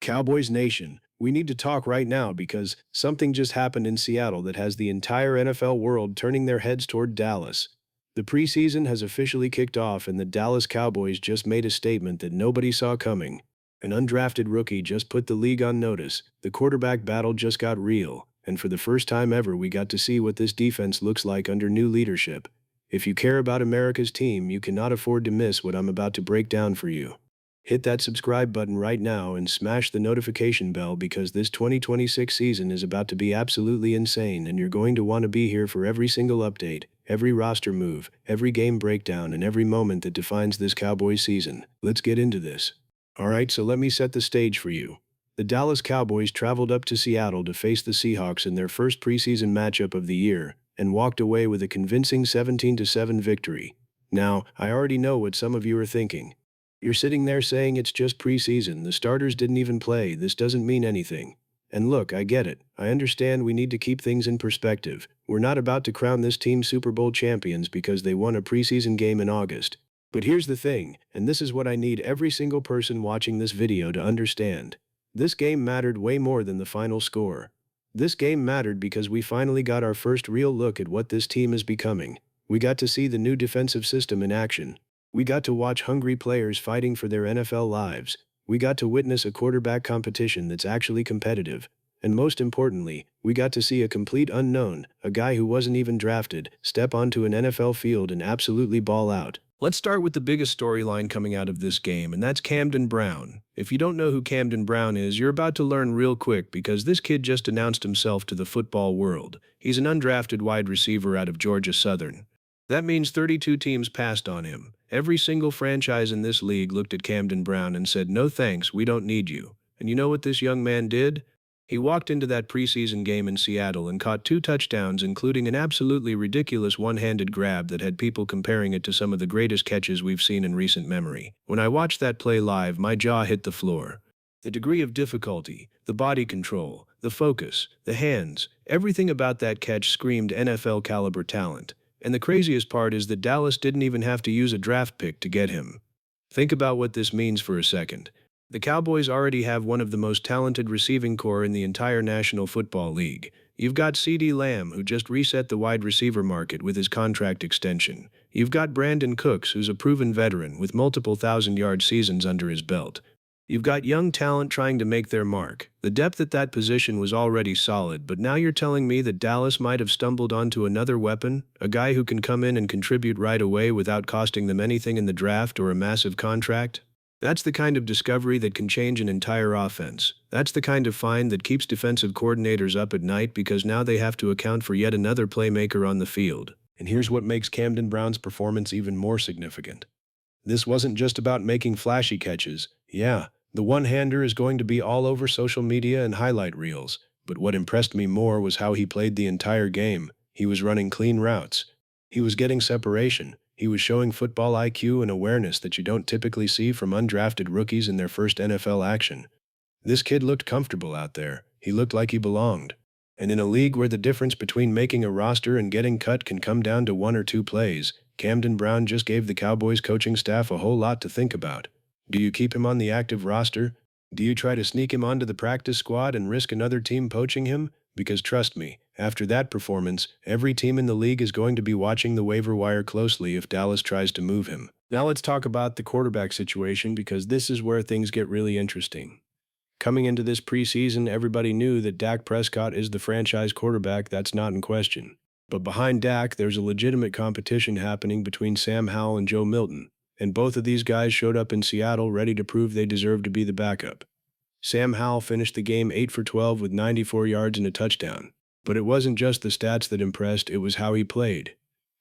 Cowboys Nation, we need to talk right now because something just happened in Seattle that has the entire NFL world turning their heads toward Dallas. The preseason has officially kicked off, and the Dallas Cowboys just made a statement that nobody saw coming. An undrafted rookie just put the league on notice. The quarterback battle just got real, and for the first time ever, we got to see what this defense looks like under new leadership. If you care about America's team, you cannot afford to miss what I'm about to break down for you. Hit that subscribe button right now and smash the notification bell because this 2026 season is about to be absolutely insane, and you're going to want to be here for every single update, every roster move, every game breakdown, and every moment that defines this Cowboys season. Let's get into this. Alright, so let me set the stage for you. The Dallas Cowboys traveled up to Seattle to face the Seahawks in their first preseason matchup of the year and walked away with a convincing 17-7 victory. Now, I already know what some of you are thinking. You're sitting there saying it's just preseason, the starters didn't even play, this doesn't mean anything. And look, I get it. I understand we need to keep things in perspective. We're not about to crown this team Super Bowl champions because they won a preseason game in August. But here's the thing, and this is what I need every single person watching this video to understand. This game mattered way more than the final score. This game mattered because we finally got our first real look at what this team is becoming. We got to see the new defensive system in action. We got to watch hungry players fighting for their NFL lives. We got to witness a quarterback competition that's actually competitive. And most importantly, we got to see a complete unknown, a guy who wasn't even drafted, step onto an NFL field and absolutely ball out. Let's start with the biggest storyline coming out of this game, and that's Camden Brown. If you don't know who Camden Brown is, you're about to learn real quick because this kid just announced himself to the football world. He's an undrafted wide receiver out of Georgia Southern. That means 32 teams passed on him. Every single franchise in this league looked at Camden Brown and said, "No thanks, we don't need you." And you know what this young man did? He walked into that preseason game in Seattle and caught 2 touchdowns, including an absolutely ridiculous one-handed grab that had people comparing it to some of the greatest catches we've seen in recent memory. When I watched that play live, my jaw hit the floor. The degree of difficulty, the body control, the focus, the hands, everything about that catch screamed NFL caliber talent. And the craziest part is that Dallas didn't even have to use a draft pick to get him. Think about what this means for a second. The Cowboys already have one of the most talented receiving corps in the entire National Football League. You've got CeeDee Lamb, who just reset the wide receiver market with his contract extension. You've got Brandon Cooks, who's a proven veteran with multiple thousand-yard seasons under his belt. You've got young talent trying to make their mark. The depth at that position was already solid, but now you're telling me that Dallas might have stumbled onto another weapon, a guy who can come in and contribute right away without costing them anything in the draft or a massive contract? That's the kind of discovery that can change an entire offense. That's the kind of find that keeps defensive coordinators up at night because now they have to account for yet another playmaker on the field. And here's what makes Camden Brown's performance even more significant. This wasn't just about making flashy catches. Yeah, the one-hander is going to be all over social media and highlight reels, but what impressed me more was how he played the entire game. He was running clean routes. He was getting separation. He was showing football IQ and awareness that you don't typically see from undrafted rookies in their first NFL action. This kid looked comfortable out there. He looked like he belonged. And in a league where the difference between making a roster and getting cut can come down to 1 or 2 plays, Camden Brown just gave the Cowboys coaching staff a whole lot to think about. Do you keep him on the active roster? Do you try to sneak him onto the practice squad and risk another team poaching him? Because trust me, after that performance, every team in the league is going to be watching the waiver wire closely if Dallas tries to move him. Now let's talk about the quarterback situation because this is where things get really interesting. Coming into this preseason, everybody knew that Dak Prescott is the franchise quarterback. That's not in question. But behind Dak, there's a legitimate competition happening between Sam Howell and Joe Milton. And both of these guys showed up in Seattle ready to prove they deserve to be the backup. Sam Howell finished the game 8 for 12 with 94 yards and a touchdown. But it wasn't just the stats that impressed, it was how he played.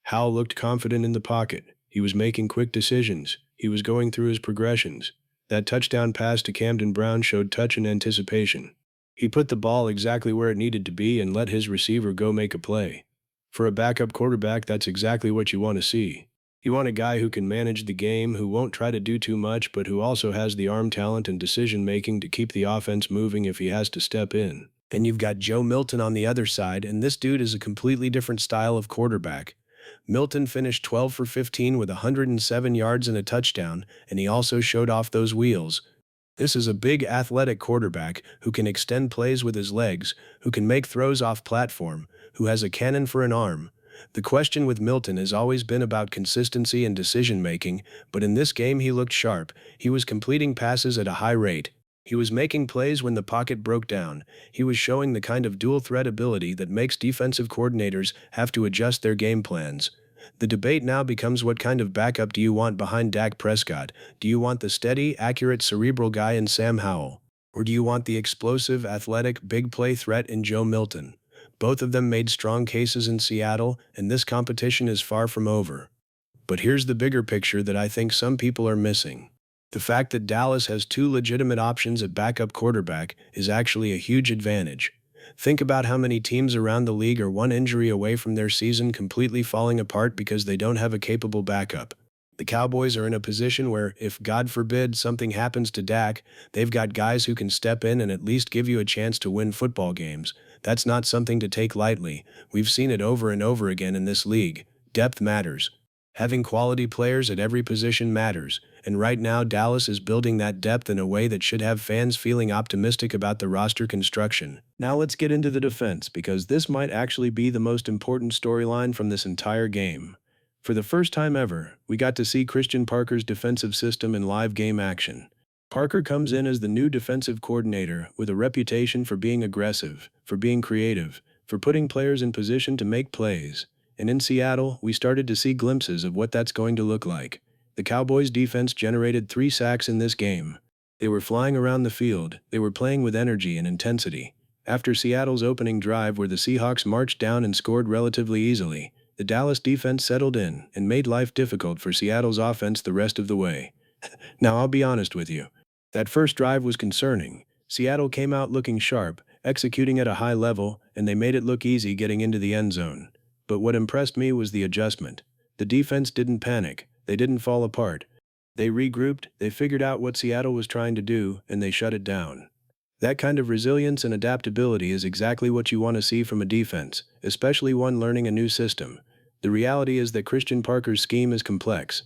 Howell looked confident in the pocket. He was making quick decisions. He was going through his progressions. That touchdown pass to Camden Brown showed touch and anticipation. He put the ball exactly where it needed to be and let his receiver go make a play. For a backup quarterback, that's exactly what you want to see. You want a guy who can manage the game, who won't try to do too much, but who also has the arm talent and decision-making to keep the offense moving if he has to step in. And you've got Joe Milton on the other side, and this dude is a completely different style of quarterback. Milton finished 12 for 15 with 107 yards and a touchdown, and he also showed off those wheels. This is a big athletic quarterback who can extend plays with his legs, who can make throws off platform, who has a cannon for an arm. The question with Milton has always been about consistency and decision making, but in this game he looked sharp. He was completing passes at a high rate. He was making plays when the pocket broke down. He was showing the kind of dual threat ability that makes defensive coordinators have to adjust their game plans. The debate now becomes, what kind of backup do you want behind Dak Prescott? Do you want the steady, accurate, cerebral guy in Sam Howell? Or do you want the explosive, athletic, big play threat in Joe Milton? Both of them made strong cases in Seattle, and this competition is far from over. But here's the bigger picture that I think some people are missing. The fact that Dallas has two legitimate options at backup quarterback is actually a huge advantage. Think about how many teams around the league are one injury away from their season completely falling apart because they don't have a capable backup. The Cowboys are in a position where, if God forbid something happens to Dak, they've got guys who can step in and at least give you a chance to win football games. That's not something to take lightly. We've seen it over and over again in this league. Depth matters. Having quality players at every position matters, and right now Dallas is building that depth in a way that should have fans feeling optimistic about the roster construction. Now let's get into the defense, because this might actually be the most important storyline from this entire game. For the first time ever, we got to see Christian Parker's defensive system in live game action. Parker comes in as the new defensive coordinator with a reputation for being aggressive, for being creative, for putting players in position to make plays. And in Seattle, we started to see glimpses of what that's going to look like. The Cowboys' defense generated 3 sacks in this game. They were flying around the field, they were playing with energy and intensity. After Seattle's opening drive, where the Seahawks marched down and scored relatively easily, the Dallas defense settled in and made life difficult for Seattle's offense the rest of the way. Now, I'll be honest with you. That first drive was concerning. Seattle came out looking sharp, executing at a high level, and they made it look easy getting into the end zone. But what impressed me was the adjustment. The defense didn't panic. They didn't fall apart. They regrouped, they figured out what Seattle was trying to do, and they shut it down. That kind of resilience and adaptability is exactly what you want to see from a defense, especially one learning a new system. The reality is that Christian Parker's scheme is complex.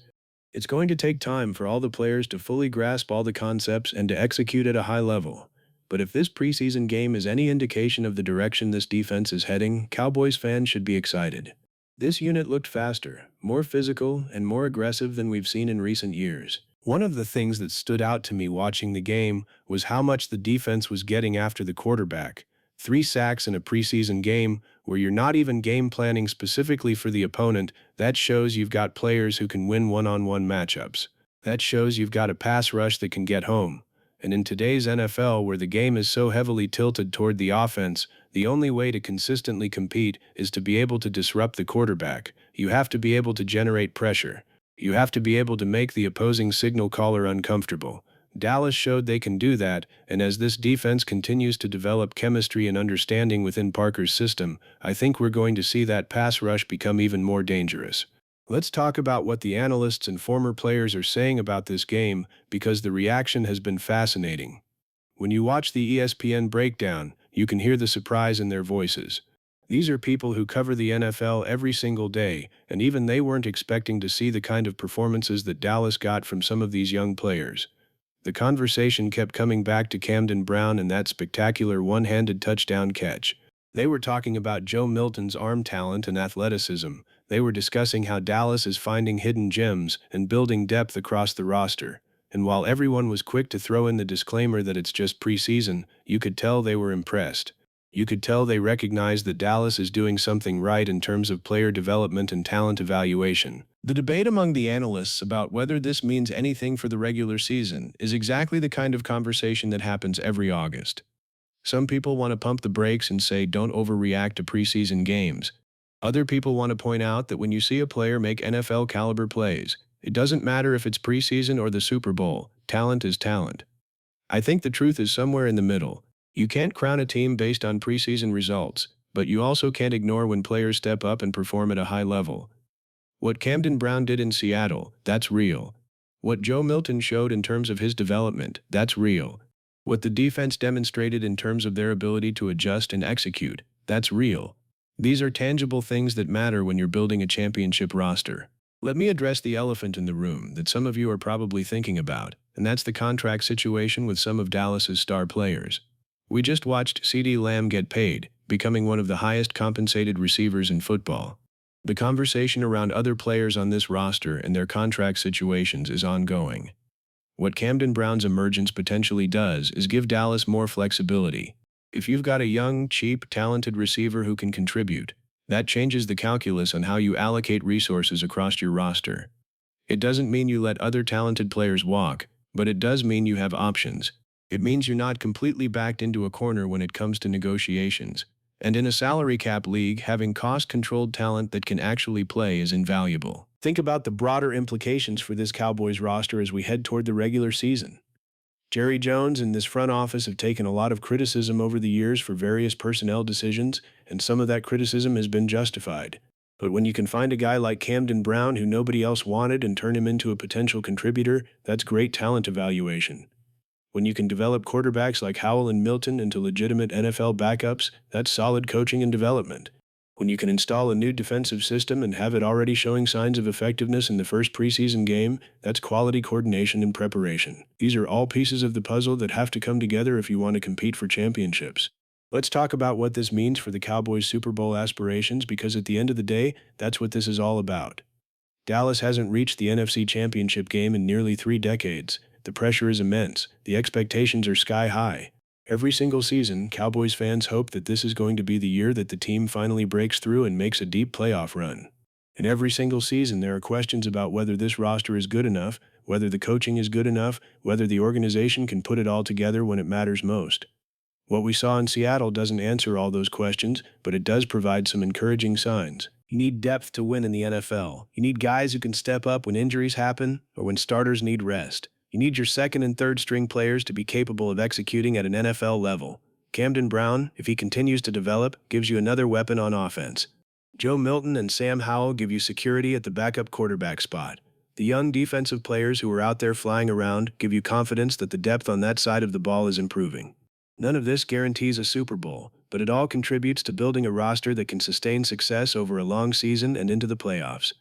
It's going to take time for all the players to fully grasp all the concepts and to execute at a high level. But if this preseason game is any indication of the direction this defense is heading, Cowboys fans should be excited. This unit looked faster, more physical, and more aggressive than we've seen in recent years. One of the things that stood out to me watching the game was how much the defense was getting after the quarterback. 3 sacks in a preseason game where you're not even game planning specifically for the opponent. That shows you've got players who can win one-on-one matchups. That shows you've got a pass rush that can get home. And in today's NFL, where the game is so heavily tilted toward the offense, the only way to consistently compete is to be able to disrupt the quarterback. You have to be able to generate pressure. You have to be able to make the opposing signal caller uncomfortable. Dallas showed they can do that, and as this defense continues to develop chemistry and understanding within Parker's system, I think we're going to see that pass rush become even more dangerous. Let's talk about what the analysts and former players are saying about this game, because the reaction has been fascinating. When you watch the ESPN breakdown, you can hear the surprise in their voices. These are people who cover the NFL every single day, and even they weren't expecting to see the kind of performances that Dallas got from some of these young players. The conversation kept coming back to Camden Brown and that spectacular one-handed touchdown catch. They were talking about Joe Milton's arm talent and athleticism. They were discussing how Dallas is finding hidden gems and building depth across the roster. And while everyone was quick to throw in the disclaimer that it's just preseason, you could tell they were impressed. You could tell they recognized that Dallas is doing something right in terms of player development and talent evaluation. The debate among the analysts about whether this means anything for the regular season is exactly the kind of conversation that happens every August. Some people want to pump the brakes and say don't overreact to preseason games. Other people want to point out that when you see a player make NFL-caliber plays, it doesn't matter if it's preseason or the Super Bowl, talent is talent. I think the truth is somewhere in the middle. You can't crown a team based on preseason results, but you also can't ignore when players step up and perform at a high level. What Camden Brown did in Seattle, that's real. What Joe Milton showed in terms of his development, that's real. What the defense demonstrated in terms of their ability to adjust and execute, that's real. These are tangible things that matter when you're building a championship roster. Let me address the elephant in the room that some of you are probably thinking about, and that's the contract situation with some of Dallas's star players. We just watched CeeDee Lamb get paid, becoming one of the highest compensated receivers in football. The conversation around other players on this roster and their contract situations is ongoing. What Camden Brown's emergence potentially does is give Dallas more flexibility. If you've got a young, cheap, talented receiver who can contribute, that changes the calculus on how you allocate resources across your roster. It doesn't mean you let other talented players walk, but it does mean you have options. It means you're not completely backed into a corner when it comes to negotiations. And in a salary cap league, having cost-controlled talent that can actually play is invaluable. Think about the broader implications for this Cowboys roster as we head toward the regular season. Jerry Jones and this front office have taken a lot of criticism over the years for various personnel decisions, and some of that criticism has been justified. But when you can find a guy like Camden Brown who nobody else wanted and turn him into a potential contributor, that's great talent evaluation. When you can develop quarterbacks like Howell and Milton into legitimate NFL backups, that's solid coaching and development. When you can install a new defensive system and have it already showing signs of effectiveness in the first preseason game, that's quality coordination and preparation. These are all pieces of the puzzle that have to come together if you want to compete for championships. Let's talk about what this means for the Cowboys' Super Bowl aspirations, because at the end of the day, that's what this is all about. Dallas hasn't reached the NFC Championship game in nearly 3 decades. The pressure is immense. The expectations are sky high. Every single season, Cowboys fans hope that this is going to be the year that the team finally breaks through and makes a deep playoff run. And every single season, there are questions about whether this roster is good enough, whether the coaching is good enough, whether the organization can put it all together when it matters most. What we saw in Seattle doesn't answer all those questions, but it does provide some encouraging signs. You need depth to win in the NFL. You need guys who can step up when injuries happen or when starters need rest. You need your second and third string players to be capable of executing at an NFL level. Camden Brown, if he continues to develop, gives you another weapon on offense. Joe Milton and Sam Howell give you security at the backup quarterback spot. The young defensive players who are out there flying around give you confidence that the depth on that side of the ball is improving. None of this guarantees a Super Bowl, but it all contributes to building a roster that can sustain success over a long season and into the playoffs.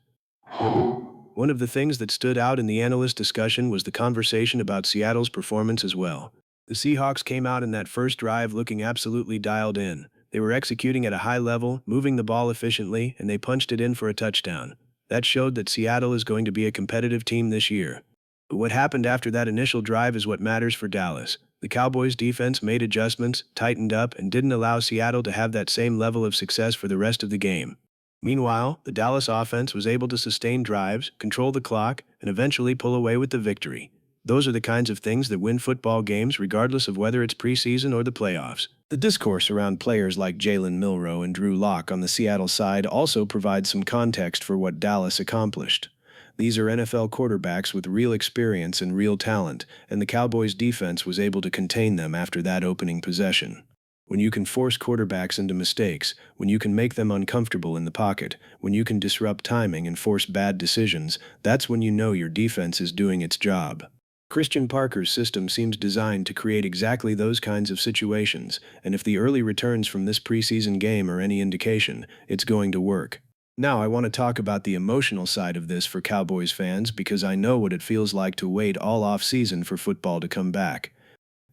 One of the things that stood out in the analyst discussion was the conversation about Seattle's performance as well. The Seahawks came out in that first drive looking absolutely dialed in. They were executing at a high level, moving the ball efficiently, and they punched it in for a touchdown. That showed that Seattle is going to be a competitive team this year. But what happened after that initial drive is what matters for Dallas. The Cowboys' defense made adjustments, tightened up, and didn't allow Seattle to have that same level of success for the rest of the game. Meanwhile, the Dallas offense was able to sustain drives, control the clock, and eventually pull away with the victory. Those are the kinds of things that win football games regardless of whether it's preseason or the playoffs. The discourse around players like Jalen Milroe and Drew Lock on the Seattle side also provides some context for what Dallas accomplished. These are NFL quarterbacks with real experience and real talent, and the Cowboys' defense was able to contain them after that opening possession. When you can force quarterbacks into mistakes, when you can make them uncomfortable in the pocket, when you can disrupt timing and force bad decisions, that's when you know your defense is doing its job. Christian Parker's system seems designed to create exactly those kinds of situations, and if the early returns from this preseason game are any indication, it's going to work. Now I want to talk about the emotional side of this for Cowboys fans, because I know what it feels like to wait all off-season for football to come back.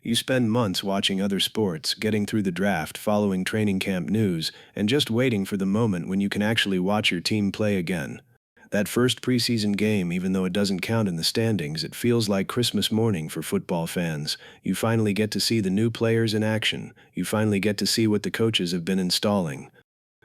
You spend months watching other sports, getting through the draft, following training camp news, and just waiting for the moment when you can actually watch your team play again. That first preseason game, even though it doesn't count in the standings, it feels like Christmas morning for football fans. You finally get to see the new players in action. You finally get to see what the coaches have been installing.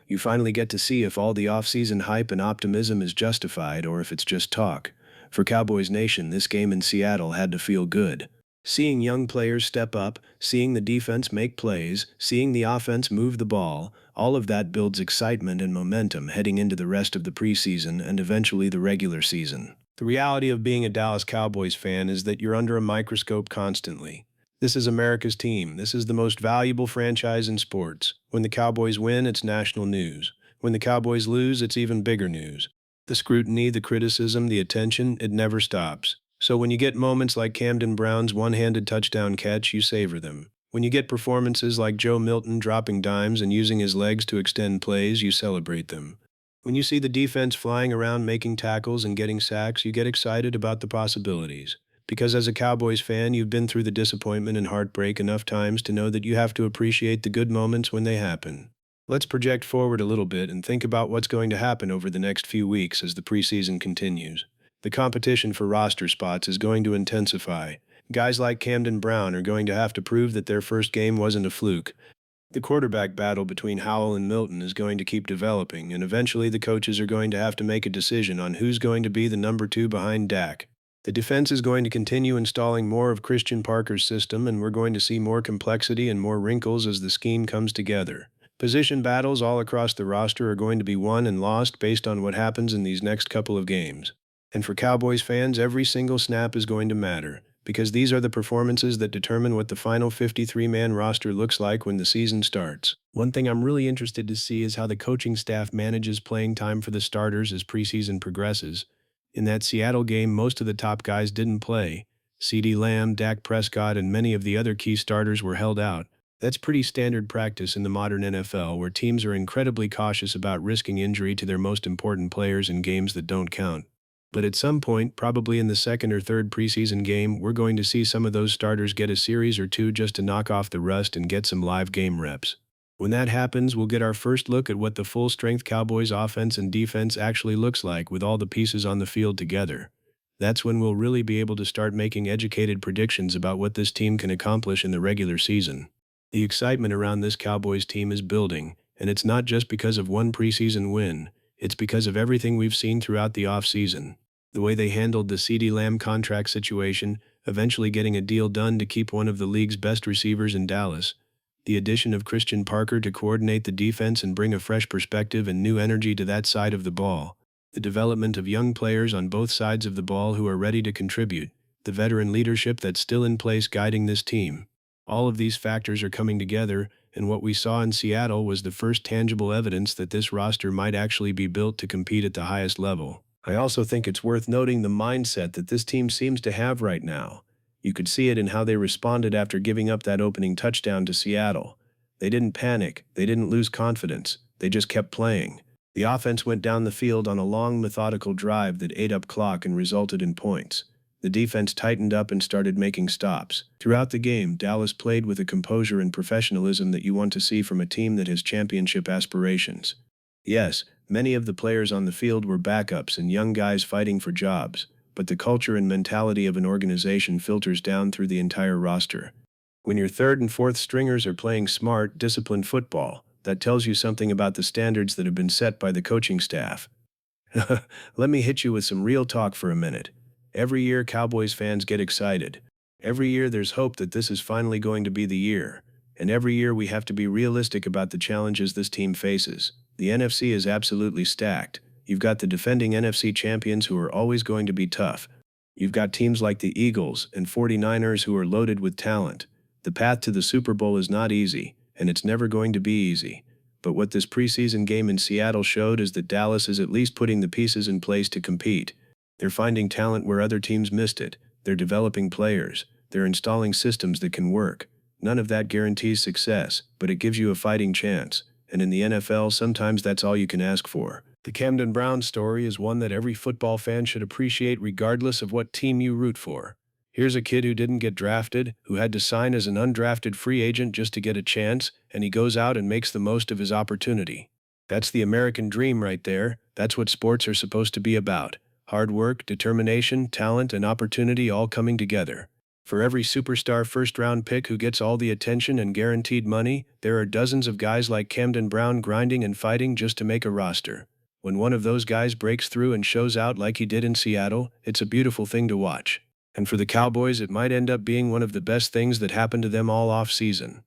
You finally get to see if all the off-season hype and optimism is justified or if it's just talk. For Cowboys Nation, this game in Seattle had to feel good. Seeing young players step up, seeing the defense make plays, seeing the offense move the ball, all of that builds excitement and momentum heading into the rest of the preseason and eventually the regular season. The reality of being a Dallas Cowboys fan is that you're under a microscope constantly. This is America's team. This is the most valuable franchise in sports. When the Cowboys win, it's national news. When the Cowboys lose, it's even bigger news. The scrutiny, the criticism, the attention, it never stops. So when you get moments like Camden Brown's one-handed touchdown catch, you savor them. When you get performances like Joe Milton dropping dimes and using his legs to extend plays, you celebrate them. When you see the defense flying around making tackles and getting sacks, you get excited about the possibilities. Because as a Cowboys fan, you've been through the disappointment and heartbreak enough times to know that you have to appreciate the good moments when they happen. Let's project forward a little bit and think about what's going to happen over the next few weeks as the preseason continues. The competition for roster spots is going to intensify. Guys like Camden Brown are going to have to prove that their first game wasn't a fluke. The quarterback battle between Howell and Milton is going to keep developing, and eventually the coaches are going to have to make a decision on who's going to be the number two behind Dak. The defense is going to continue installing more of Christian Parker's system, and we're going to see more complexity and more wrinkles as the scheme comes together. Position battles all across the roster are going to be won and lost based on what happens in these next couple of games. And for Cowboys fans, every single snap is going to matter, because these are the performances that determine what the final 53-man roster looks like when the season starts. One thing I'm really interested to see is how the coaching staff manages playing time for the starters as preseason progresses. In that Seattle game, most of the top guys didn't play. CeeDee Lamb, Dak Prescott, and many of the other key starters were held out. That's pretty standard practice in the modern NFL, where teams are incredibly cautious about risking injury to their most important players in games that don't count. But at some point, probably in the second or third preseason game, we're going to see some of those starters get a series or two just to knock off the rust and get some live game reps. When that happens, we'll get our first look at what the full-strength Cowboys offense and defense actually looks like with all the pieces on the field together. That's when we'll really be able to start making educated predictions about what this team can accomplish in the regular season. The excitement around this Cowboys team is building, and it's not just because of one preseason win. It's because of everything we've seen throughout the offseason. The way they handled the CeeDee Lamb contract situation, eventually getting a deal done to keep one of the league's best receivers in Dallas. The addition of Christian Parker to coordinate the defense and bring a fresh perspective and new energy to that side of the ball. The development of young players on both sides of the ball who are ready to contribute. The veteran leadership that's still in place guiding this team. All of these factors are coming together, and what we saw in Seattle was the first tangible evidence that this roster might actually be built to compete at the highest level. I also think it's worth noting the mindset that this team seems to have right now. You could see it in how they responded after giving up that opening touchdown to Seattle. They didn't panic, they didn't lose confidence, they just kept playing. The offense went down the field on a long, methodical drive that ate up clock and resulted in points. The defense tightened up and started making stops. Throughout the game, Dallas played with a composure and professionalism that you want to see from a team that has championship aspirations. Yes, many of the players on the field were backups and young guys fighting for jobs, but the culture and mentality of an organization filters down through the entire roster. When your third and fourth stringers are playing smart, disciplined football, that tells you something about the standards that have been set by the coaching staff. Let me hit you with some real talk for a minute. Every year, Cowboys fans get excited. Every year, there's hope that this is finally going to be the year. And every year, we have to be realistic about the challenges this team faces. The NFC is absolutely stacked. You've got the defending NFC champions who are always going to be tough. You've got teams like the Eagles and 49ers who are loaded with talent. The path to the Super Bowl is not easy, and it's never going to be easy. But what this preseason game in Seattle showed is that Dallas is at least putting the pieces in place to compete. They're finding talent where other teams missed it. They're developing players. They're installing systems that can work. None of that guarantees success, but it gives you a fighting chance. And in the NFL, sometimes that's all you can ask for. The Camden Brown story is one that every football fan should appreciate regardless of what team you root for. Here's a kid who didn't get drafted, who had to sign as an undrafted free agent just to get a chance, and he goes out and makes the most of his opportunity. That's the American dream right there. That's what sports are supposed to be about. Hard work, determination, talent, and opportunity all coming together. For every superstar first-round pick who gets all the attention and guaranteed money, there are dozens of guys like Camden Brown grinding and fighting just to make a roster. When one of those guys breaks through and shows out like he did in Seattle, it's a beautiful thing to watch. And for the Cowboys, it might end up being one of the best things that happened to them all off-season.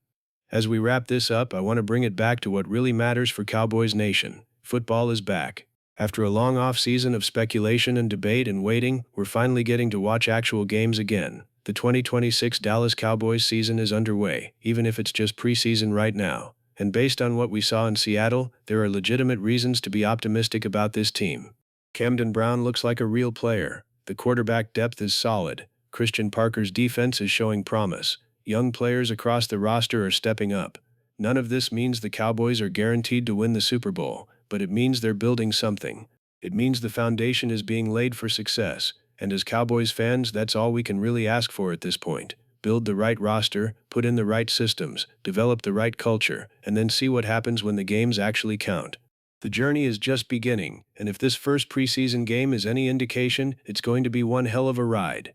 As we wrap this up, I want to bring it back to what really matters for Cowboys Nation. Football is back. After a long off-season of speculation and debate and waiting, we're finally getting to watch actual games again. The 2026 Dallas Cowboys season is underway, even if it's just preseason right now. And based on what we saw in Seattle, there are legitimate reasons to be optimistic about this team. Camden Brown looks like a real player. The quarterback depth is solid. Christian Parker's defense is showing promise. Young players across the roster are stepping up. None of this means the Cowboys are guaranteed to win the Super Bowl, but it means they're building something. It means the foundation is being laid for success, and as Cowboys fans, that's all we can really ask for at this point. Build the right roster, put in the right systems, develop the right culture, and then see what happens when the games actually count. The journey is just beginning, and if this first preseason game is any indication, it's going to be one hell of a ride.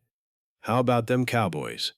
How about them Cowboys?